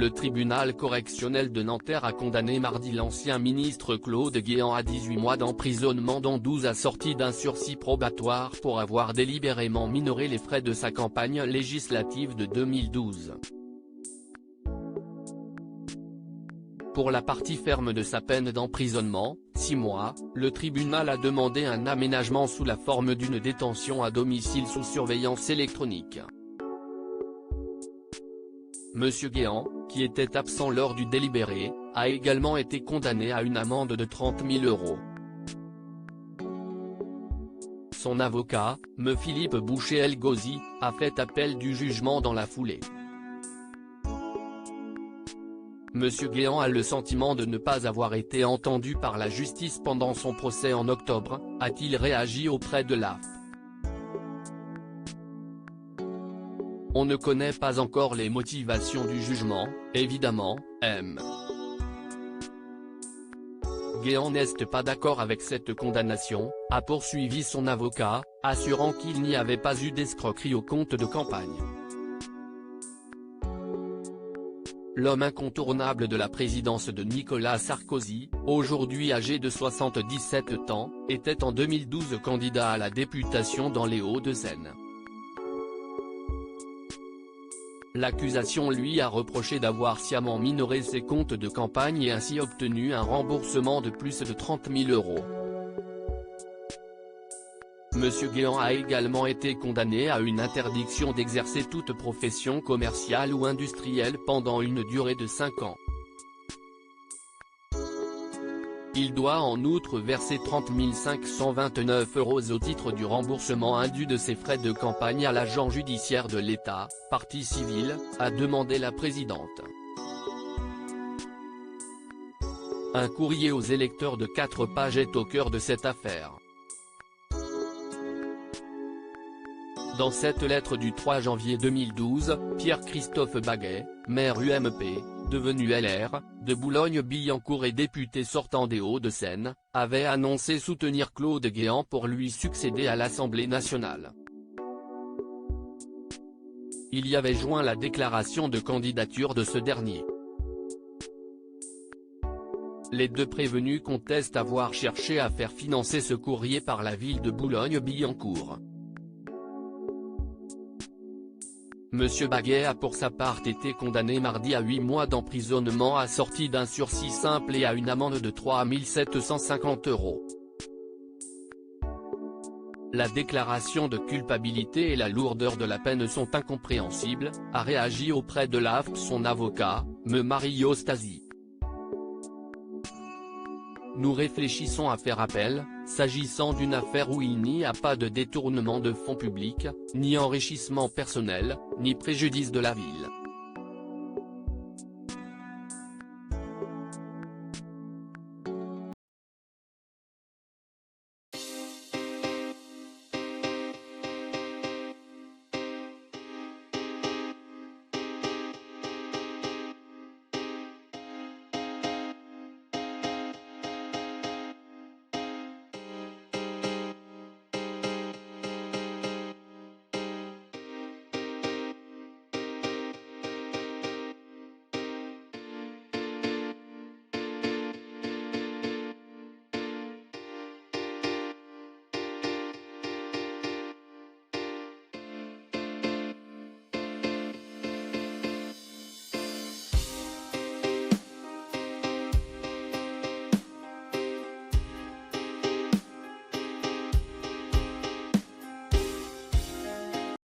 Le tribunal correctionnel de Nanterre a condamné mardi l'ancien ministre Claude Guéant à 18 mois d'emprisonnement dont 12 assortis d'un sursis probatoire pour avoir délibérément minoré les frais de sa campagne législative de 2012. Pour la partie ferme de sa peine d'emprisonnement, 6 mois, le tribunal a demandé un aménagement sous la forme d'une détention à domicile sous surveillance électronique. Monsieur Guéant, qui était absent lors du délibéré, a également été condamné à une amende de 30 000 €. Son avocat, Me Philippe Boucher-El Ghazi, a fait appel du jugement dans la foulée. Monsieur Guéant a le sentiment de ne pas avoir été entendu par la justice pendant son procès en octobre, a-t-il réagi auprès de l'AFP. On ne connaît pas encore les motivations du jugement, évidemment, M. Guéant n'est pas d'accord avec cette condamnation, a poursuivi son avocat, assurant qu'il n'y avait pas eu d'escroquerie au compte de campagne. L'homme incontournable de la présidence de Nicolas Sarkozy, aujourd'hui âgé de 77 ans, était en 2012 candidat à la députation dans les Hauts-de-Seine. L'accusation lui a reproché d'avoir sciemment minoré ses comptes de campagne et ainsi obtenu un remboursement de plus de 30 000 €. Monsieur Guéant a également été condamné à une interdiction d'exercer toute profession commerciale ou industrielle pendant une durée de 5 ans. Il doit en outre verser 30 529 € au titre du remboursement indu de ses frais de campagne à l'agent judiciaire de l'État, partie civile, a demandé la présidente. Un courrier aux électeurs de 4 pages est au cœur de cette affaire. Dans cette lettre du 3 janvier 2012, Pierre-Christophe Baguet, maire UMP, devenu LR, de Boulogne-Billancourt et député sortant des Hauts-de-Seine, avait annoncé soutenir Claude Guéant pour lui succéder à l'Assemblée nationale. Il y avait joint la déclaration de candidature de ce dernier. Les deux prévenus contestent avoir cherché à faire financer ce courrier par la ville de Boulogne-Billancourt. Monsieur Baguet a pour sa part été condamné mardi à 8 mois d'emprisonnement assorti d'un sursis simple et à une amende de 3 750 €. La déclaration de culpabilité et la lourdeur de la peine sont incompréhensibles, a réagi auprès de l'AFP son avocat, Me Mario Stasi. Nous réfléchissons à faire appel, s'agissant d'une affaire où il n'y a pas de détournement de fonds publics, ni enrichissement personnel, ni préjudice de la ville.